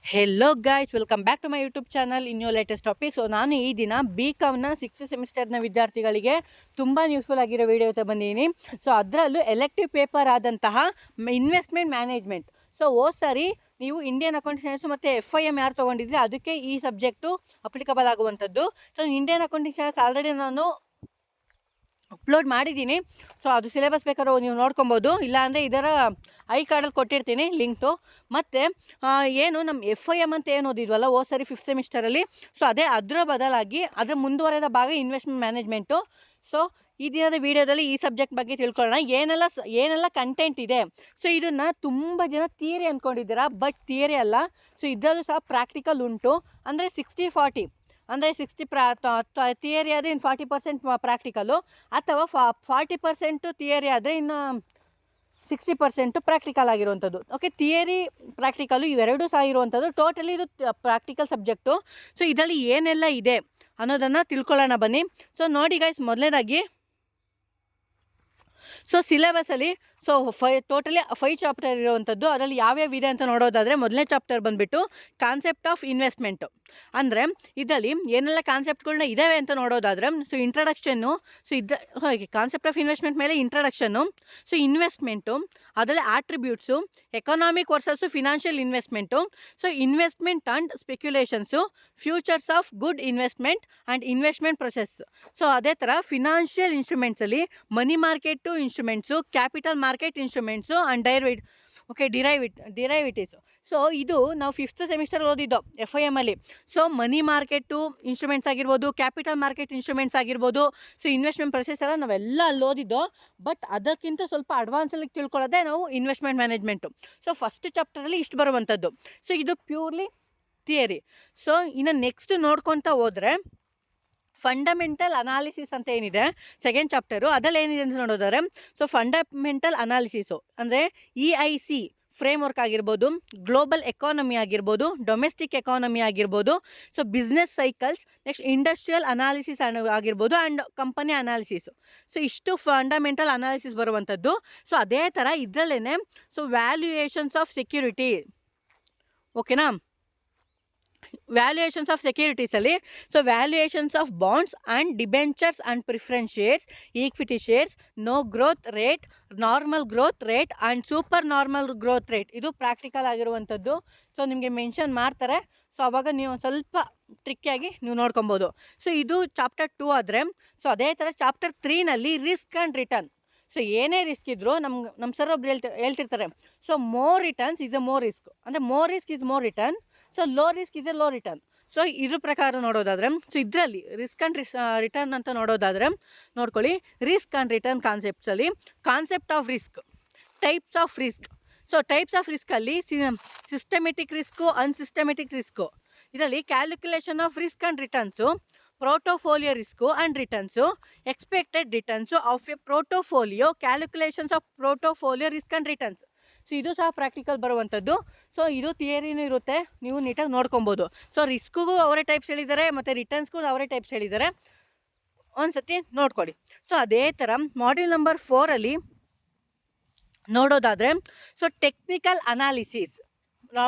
Hello guys, welcome back to my YouTube channel in your latest topic. So ನಾನು ಈ ದಿನ BComನ 6th ಸೆಮಿಸ್ಟರ್ನ ವಿದ್ಯಾರ್ಥಿಗಳಿಗೆ ತುಂಬ ಯೂಸ್ಫುಲ್ ಆಗಿರೋ ವಿಡಿಯೋ ಜೊತೆ ಬಂದಿದ್ದೀನಿ. ಸೊ ಅದರಲ್ಲೂ ಎಲೆಕ್ಟಿವ್ ಪೇಪರ್ ಆದಂತಹ ಇನ್ವೆಸ್ಟ್ಮೆಂಟ್ ಮ್ಯಾನೇಜ್ಮೆಂಟ್. ಸೊ ಸರಿ ನೀವು ಇಂಡಿಯನ್ ಅಕೌಂಟಿಂಗ್ ಮತ್ತು FIM ಯಾರು ತೊಗೊಂಡಿದ್ರೆ ಅದಕ್ಕೆ ಈ ಸಬ್ಜೆಕ್ಟು ಅಪ್ಲಿಕಬಲ್ ಆಗುವಂಥದ್ದು. ಸೊ ಇಂಡಿಯನ್ ಅಕೌಂಟಿಂಗ್ ಆಲ್ರೆಡಿ ನಾನು ಅಪ್ಲೋಡ್ ಮಾಡಿದ್ದೀನಿ. ಸೊ ಅದು ಸಿಲೆಬಸ್ ಬೇಕಾದ್ರೂ ನೀವು ನೋಡ್ಕೊಬೋದು, ಇಲ್ಲಾಂದರೆ ಇದರ ಐ ಕಾರ್ಡಲ್ಲಿ ಕೊಟ್ಟಿರ್ತೀನಿ ಲಿಂಕ್ಟು. ಮತ್ತು ಏನು ನಮ್ಮ FIM ಅಂತ ಏನು ಓದಿದ್ವಲ್ಲ ಸರಿ 5th ಸೆಮಿಸ್ಟರಲ್ಲಿ, ಸೊ ಅದರ ಬದಲಾಗಿ ಅದರ ಮುಂದುವರೆದ ಭಾಗ ಇನ್ವೆಸ್ಟ್ಮೆಂಟ್ ಮ್ಯಾನೇಜ್ಮೆಂಟು. ಸೊ ಈ ದಿನದ ವೀಡಿಯೋದಲ್ಲಿ ಈ ಸಬ್ಜೆಕ್ಟ್ ಬಗ್ಗೆ ತಿಳ್ಕೊಳ್ಳೋಣ, ಏನೆಲ್ಲ ಕಂಟೆಂಟ್ ಇದೆ. ಸೊ ಇದನ್ನು ತುಂಬ ಜನ ಥಿಯರಿ ಅಂದ್ಕೊಂಡಿದ್ದೀರಾ, ಬಟ್ ಥಿಯರಿ ಅಲ್ಲ. ಸೊ ಇದರಲ್ಲೂ ಸಹ ಪ್ರಾಕ್ಟಿಕಲ್ ಉಂಟು. ಅಂದರೆ 60-40, ಅಂದರೆ 60 ಥಿಯರಿ ಆದರೆ ಇನ್ನು 40% ಪ್ರಾಕ್ಟಿಕಲು, ಅಥವಾ 40% ಥಿಯರಿ ಆದರೆ ಇನ್ನು 60% ಪ್ರಾಕ್ಟಿಕಲ್ ಆಗಿರುವಂಥದ್ದು. ಓಕೆ, ಥಿಯರಿ ಪ್ರಾಕ್ಟಿಕಲು ಇವೆರಡೂ ಸಹ ಇರುವಂಥದ್ದು. ಟೋಟಲಿ ಇದು ಪ್ರಾಕ್ಟಿಕಲ್ ಸಬ್ಜೆಕ್ಟು. ಸೊ ಇದರಲ್ಲಿ ಏನೆಲ್ಲ ಇದೆ ಅನ್ನೋದನ್ನು ತಿಳ್ಕೊಳ್ಳೋಣ ಬನ್ನಿ. ಸೊ ನೋಡಿ ಗೈಸ್, ಮೊದಲನೇದಾಗಿ ಸೊ ಸಿಲೆಬಸಲ್ಲಿ ಟೋಟಲಿ 5 ಚಾಪ್ಟರ್ ಇರುವಂಥದ್ದು. ಅದರಲ್ಲಿ ಯಾವ್ಯಾವ ಇದೆ ಅಂತ ನೋಡೋದಾದರೆ, ಮೊದಲನೇ ಚಾಪ್ಟರ್ ಬಂದುಬಿಟ್ಟು ಕಾನ್ಸೆಪ್ಟ್ ಆಫ್ ಇನ್ವೆಸ್ಟ್ಮೆಂಟು. ಅಂದರೆ ಇದರಲ್ಲಿ ಏನೆಲ್ಲ ಕಾನ್ಸೆಪ್ಟ್ಗಳನ್ನ ಇದ್ದಾವೆ ಅಂತ ನೋಡೋದಾದರೆ, so introduction, so concept of investment ಮೇಲೆ ಇಂಟ್ರಡಕ್ಷನ್ನು, ಸೊ ಇನ್ವೆಸ್ಟ್ಮೆಂಟು, ಅದರಲ್ಲಿ attributes, economic versus financial investment, so investment and speculations, futures of good investment and investment process. So ಅದೇ ಥರ ಫಿನಾನ್ಷಿಯಲ್ ಇನ್ಸ್ಟ್ರೂಮೆಂಟ್ಸಲ್ಲಿ money market instruments, capital market instruments and derivatives. So ಇದು ನಾವು 5th semester ಓದಿದ್ದು FIM ಅಲ್ಲಿ. So money market instruments ಆಗಿರ್ಬೋದು, capital market instruments ಆಗಿರ್ಬೋದು, so investment process ಎಲ್ಲ ನಾವೆಲ್ಲ ಅಲ್ಲಿ ಓದಿದ್ದು. ಬಟ್ ಅದಕ್ಕಿಂತ ಸ್ವಲ್ಪ ಅಡ್ವಾನ್ಸಲ್ಲಿ ತಿಳ್ಕೊಳ್ಳೋದೇ ನಾವು ಇನ್ವೆಸ್ಟ್ಮೆಂಟ್ ಮ್ಯಾನೇಜ್ಮೆಂಟು. ಸೊ ಫಸ್ಟ್ ಚಾಪ್ಟರಲ್ಲಿ ಇಷ್ಟು ಬರುವಂಥದ್ದು. ಸೊ ಇದು ಪ್ಯೂರ್ಲಿ ಥಿಯರಿ. ಸೊ ಇನ್ನು ನೆಕ್ಸ್ಟ್ ನೋಡ್ಕೊತಾ ಹೋದರೆ ಫಂಡಮೆಂಟಲ್ ಅನಾಲಿಸಿಸ್ ಅಂತ ಏನಿದೆ ಸೆಕೆಂಡ್ ಚಾಪ್ಟರು, ಅದರಲ್ಲಿ ಏನಿದೆ ಅಂತ ನೋಡೋದಾದ್ರೆ, ಸೊ ಫಂಡಮೆಂಟಲ್ ಅನಾಲಿಸಿಸು ಅಂದರೆ EIC ಫ್ರೇಮ್ವರ್ಕ್ ಆಗಿರ್ಬೋದು, ಗ್ಲೋಬಲ್ ಎಕಾನಮಿ ಆಗಿರ್ಬೋದು, ಡೊಮೆಸ್ಟಿಕ್ ಎಕಾನಮಿ ಆಗಿರ್ಬೋದು, so business cycles, next industrial analysis ಆಗಿರ್ಬೋದು, ಆ್ಯಂಡ್ ಕಂಪನಿ ಅನಾಲಿಸಿಸು. ಸೊ ಇಷ್ಟು ಫಂಡಮೆಂಟಲ್ ಅನಾಲಿಸಿಸ್ ಬರುವಂಥದ್ದು. ಸೊ ಅದೇ ಥರ ಇದರಲ್ಲೇ ಸೊ ವ್ಯಾಲ್ಯೂಯೇಷನ್ಸ್ ಆಫ್ ಸೆಕ್ಯೂರಿಟಿ, ಓಕೆನಾ, ವ್ಯಾಲ್ಯೂಯೇಷನ್ಸ್ ಆಫ್ ಸೆಕ್ಯೂರಿಟೀಸಲ್ಲಿ so valuations of bonds and debentures and preference shares, equity shares, no growth rate, normal growth rate and super normal growth rate. ಇದು practical ಆಗಿರುವಂಥದ್ದು. So ನಿಮಗೆ mention ಮಾಡ್ತಾರೆ. So ಅವಾಗ ನೀವು ಸ್ವಲ್ಪ ಟ್ರಿಕ್ಕಿಯಾಗಿ ನೀವು ನೋಡ್ಕೊಬೋದು. ಸೊ ಇದು ಚಾಪ್ಟರ್ 2 ಆದರೆ, ಸೊ ಅದೇ ಥರ ಚಾಪ್ಟರ್ 3ನಲ್ಲಿ ರಿಸ್ಕ್ ಆ್ಯಂಡ್ ರಿಟರ್ನ್. ಸೊ ಏನೇ ರಿಸ್ಕ್ ಇದ್ದರೂ ನಮ್ಮ ಸರ್ ಒಬ್ರು ಹೇಳ್ತಿರ್ತಾರೆ, so more returns is a more risk, ಅಂದರೆ more risk is more return, so low risk is a low return. So ಇದ್ರ ಪ್ರಕಾರ ನೋಡೋದಾದರೆ, ಸೊ ಇದರಲ್ಲಿ ರಿಸ್ಕ್ ಆ್ಯಂಡ್ ರಿಟರ್ನ್ ಅಂತ ನೋಡೋದಾದರೆ ನೋಡ್ಕೊಳ್ಳಿ, ರಿಸ್ಕ್ ಆ್ಯಂಡ್ ರಿಟರ್ನ್ ಕಾನ್ಸೆಪ್ಟ್ಸಲ್ಲಿ concept of risk, types of risk. So types of ರಿಸ್ಕಲ್ಲಿ ಸಿಸ್ಟಮೆಟಿಕ್ ರಿಸ್ಕು, ಅನ್ಸಿಸ್ಟಮೆಟಿಕ್ ರಿಸ್ಕು. ಇದರಲ್ಲಿ calculation of risk and returns, portfolio risk and returns, expected returns of a portfolio, calculations of portfolio risk and returns. So ಇದು ಸಹ practical ಬರುವಂಥದ್ದು. So ಇದು ಥಿಯರಿನೂ ಇರುತ್ತೆ, ನೀವು ನೀಟಾಗಿ ನೋಡ್ಕೊಬೋದು. ಸೊ ರಿಸ್ಕ್ಗೂ ಅವರೇ ಟೈಪ್ಸ್ ಹೇಳಿದ್ದಾರೆ, ಮತ್ತು ರಿಟರ್ನ್ಸ್ಗೂ ಅವರೇ ಟೈಪ್ಸ್ ಹೇಳಿದ್ದಾರೆ, ಒಂದು ಸತಿ ನೋಡ್ಕೊಳ್ಳಿ. ಸೊ ಅದೇ ಥರ ಮಾಡ್ಯೂಲ್ ನಂಬರ್ 4ಅಲ್ಲಿ ನೋಡೋದಾದರೆ, so technical analysis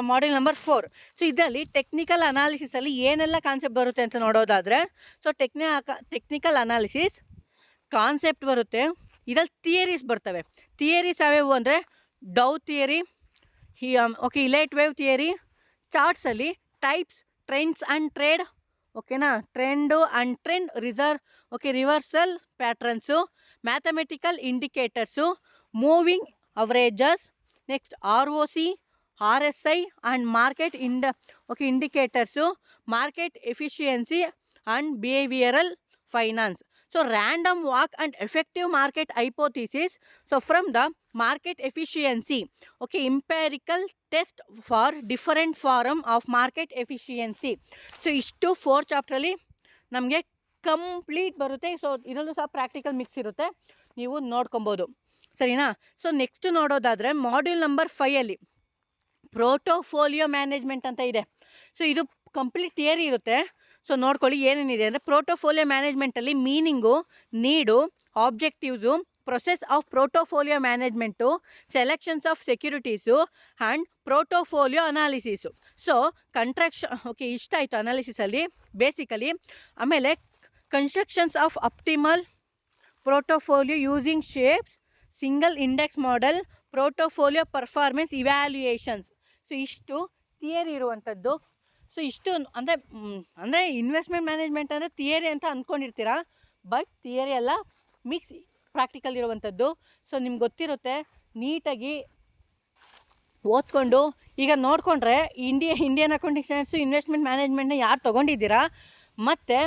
module number 4. So ಇದರಲ್ಲಿ ಟೆಕ್ನಿಕಲ್ ಅನಾಲಿಸಿಸಲ್ಲಿ ಏನೆಲ್ಲ ಕಾನ್ಸೆಪ್ಟ್ ಬರುತ್ತೆ ಅಂತ ನೋಡೋದಾದರೆ, ಸೊ ಟೆಕ್ನಿಕಲ್ ಅನಾಲಿಸಿಸ್ ಕಾನ್ಸೆಪ್ಟ್ ಬರುತ್ತೆ. ಇದರಲ್ಲಿ ಥಿಯರೀಸ್ ಬರ್ತವೆ. ಥಿಯರೀಸ್ ಯಾವ್ಯಾವು ಅಂದರೆ Dow theory, okay, Elliott wave theory, ಚಾರ್ಟ್ಸಲ್ಲಿ ಟೈಪ್ಸ್, ಟ್ರೆಂಡ್ಸ್ ಆ್ಯಂಡ್ ಟ್ರೇಡ್, ಓಕೆನಾ, trend and trend, reversal patterns, mathematical indicators, moving averages, next ROC, RSI and market indicators, market efficiency and behavioural finance. So random walk and effective market hypothesis, so from the market efficiency, okay, empirical test for different form of market efficiency. So ಇಷ್ಟು 4 ಚಾಪ್ಟ್ರಲ್ಲಿ ನಮಗೆ complete ಬರುತ್ತೆ. So ಇದರಲ್ಲೂ ಸಹ practical mix ಇರುತ್ತೆ, ನೀವು ನೋಡ್ಕೊಬೋದು, ಸರಿನಾ. So next ನೋಡೋದಾದರೆ ಮಾಡ್ಯೂಲ್ ನಂಬರ್ 5ಅಲ್ಲಿ ಪೋರ್ಟೋಫೋಲಿಯೋ ಮ್ಯಾನೇಜ್ಮೆಂಟ್ ಅಂತ ಇದೆ. ಸೊ ಇದು ಕಂಪ್ಲೀಟ್ ಥಿಯರಿ ಇರುತ್ತೆ. ಸೊ ನೋಡ್ಕೊಳ್ಳಿ ಏನೇನಿದೆ ಅಂದರೆ, ಪೋರ್ಟೋಫೋಲಿಯೋ ಮ್ಯಾನೇಜ್ಮೆಂಟಲ್ಲಿ meaning, need, objectives, process of portfolio management, selections of securities and portfolio analysis. So okay, ಇಷ್ಟ ಆಯಿತು ಅನಾಲಿಸಿಸಲ್ಲಿ ಬೇಸಿಕಲಿ. ಆಮೇಲೆ constructions of optimal portfolio using Sharpe's, single index model, portfolio performance evaluations. So ಇಷ್ಟು theory ಇರುವಂಥದ್ದು. So ಇಷ್ಟು ಅಂದರೆ investment management ಅಂದರೆ theory ಅಂತ ಅಂದ್ಕೊಂಡಿರ್ತೀರ, ಬಟ್ ಥಿಯರಿ ಎಲ್ಲ ಮಿಕ್ಸ್ ಪ್ರಾಕ್ಟಿಕಲ್ ಇರುವಂಥದ್ದು. ಸೊ ನಿಮ್ಗೆ ಗೊತ್ತಿರುತ್ತೆ, ನೀಟಾಗಿ ಓದ್ಕೊಂಡು ಈಗ ನೋಡಿಕೊಂಡ್ರೆ ಇಂಡಿಯನ್ ಅಕೌಂಟಿಂಗ್ ಸ್ಟ್ಯಾಂಡರ್ಡ್ಸು ಇನ್ವೆಸ್ಟ್ಮೆಂಟ್ ಮ್ಯಾನೇಜ್ಮೆಂಟ್ನ ಯಾರು ತೊಗೊಂಡಿದ್ದೀರಾ ಮತ್ತು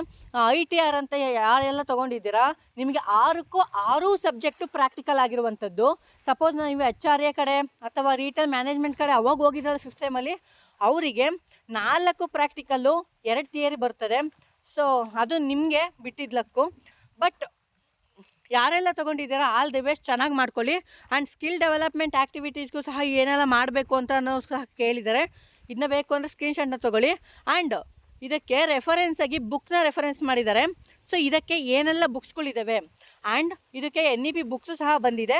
ITR ಅಂತ ಯಾರೆಲ್ಲ ತೊಗೊಂಡಿದ್ದೀರಾ, ನಿಮಗೆ 6ಕ್ಕೂ 6 ಸಬ್ಜೆಕ್ಟು ಪ್ರಾಕ್ಟಿಕಲ್ ಆಗಿರುವಂಥದ್ದು. ಸಪೋಸ್ ನೀವು HRA ಕಡೆ ಅಥವಾ ರೀಟೇಲ್ ಮ್ಯಾನೇಜ್ಮೆಂಟ್ ಕಡೆ ಅವಾಗ ಹೋಗಿದ್ದಾರೆ 5th ಸೆಮಲ್ಲಿ, ಅವರಿಗೆ 4 ಪ್ರಾಕ್ಟಿಕಲ್ಲು 2 ಥಿಯರಿ ಬರ್ತದೆ. ಸೊ ಅದು ನಿಮಗೆ ಬಿಟ್ಟಿದ್ಲಕ್ಕು. ಬಟ್ ಯಾರೆಲ್ಲ ತೊಗೊಂಡಿದ್ದೀರಾ ಆಲ್ ದಿ ಬೆಸ್ಟ್, ಚೆನ್ನಾಗಿ ಮಾಡ್ಕೊಳ್ಳಿ. ಆ್ಯಂಡ್ ಸ್ಕಿಲ್ ಡೆವಲಪ್ಮೆಂಟ್ ಆ್ಯಕ್ಟಿವಿಟೀಸ್ಗೂ ಸಹ ಏನೆಲ್ಲ ಮಾಡಬೇಕು ಅಂತ ಅನ್ನೋ ಸಹ ಕೇಳಿದ್ದಾರೆ. ಇದನ್ನ ಬೇಕು ಅಂದರೆ ಸ್ಕ್ರೀನ್ಶಾಟ್ನ ತೊಗೊಳ್ಳಿ. ಆ್ಯಂಡ್ ಇದಕ್ಕೆ ರೆಫರೆನ್ಸಾಗಿ ಬುಕ್ನ ರೆಫರೆನ್ಸ್ ಮಾಡಿದ್ದಾರೆ. ಸೊ ಇದಕ್ಕೆ ಏನೆಲ್ಲ ಬುಕ್ಸ್ಗಳಿದ್ದಾವೆ ಆ್ಯಂಡ್ ಇದಕ್ಕೆ NEP ಬುಕ್ಸು ಸಹ ಬಂದಿದೆ,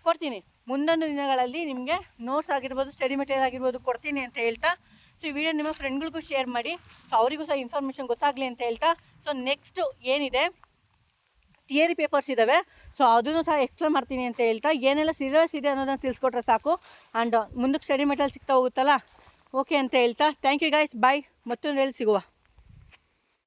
ಕೊಡ್ತೀನಿ ಮುಂದೊಂದು ದಿನಗಳಲ್ಲಿ. ನಿಮಗೆ ನೋಟ್ಸ್ ಆಗಿರ್ಬೋದು, ಸ್ಟಡಿ ಮೆಟೀರಿಯಲ್ ಆಗಿರ್ಬೋದು ಕೊಡ್ತೀನಿ ಅಂತ ಹೇಳ್ತಾ, ಸೊ ಈ ವಿಡಿಯೋ ನಿಮ್ಮ ಫ್ರೆಂಡ್ಗಳಿಗೂ ಶೇರ್ ಮಾಡಿ, ಸೊ ಅವರಿಗೂ ಸಹ ಇನ್ಫಾರ್ಮೇಷನ್ ಗೊತ್ತಾಗಲಿ ಅಂತ ಹೇಳ್ತಾ, ಸೊ ನೆಕ್ಸ್ಟು ಏನಿದೆ ಥಿಯರಿ ಪೇಪರ್ಸ್ ಇದ್ದಾವೆ, ಸೊ ಅದನ್ನು ಸಹ ಎಕ್ಸ್ಪ್ಲೇನ್ ಮಾಡ್ತೀನಿ ಅಂತ ಹೇಳ್ತಾ, ಏನೆಲ್ಲ ಸಿಲೆಬಸ್ ಇದೆ ಅನ್ನೋದನ್ನು ತಿಳಿಸ್ಕೊಟ್ರೆ ಸಾಕು. ಆ್ಯಂಡ್ ಮುಂದಕ್ಕೆ ಸ್ಟಡಿ ಮೆಟೀರಿಯಲ್ ಸಿಗ್ತಾ ಹೋಗುತ್ತಲ್ಲ, ಓಕೆ ಅಂತ ಹೇಳ್ತಾ, ಥ್ಯಾಂಕ್ ಯು ಗೈಸ್, ಬಾಯ್. ಮತ್ತೊಂದು ಹೇಳಿ ಸಿಗುವ.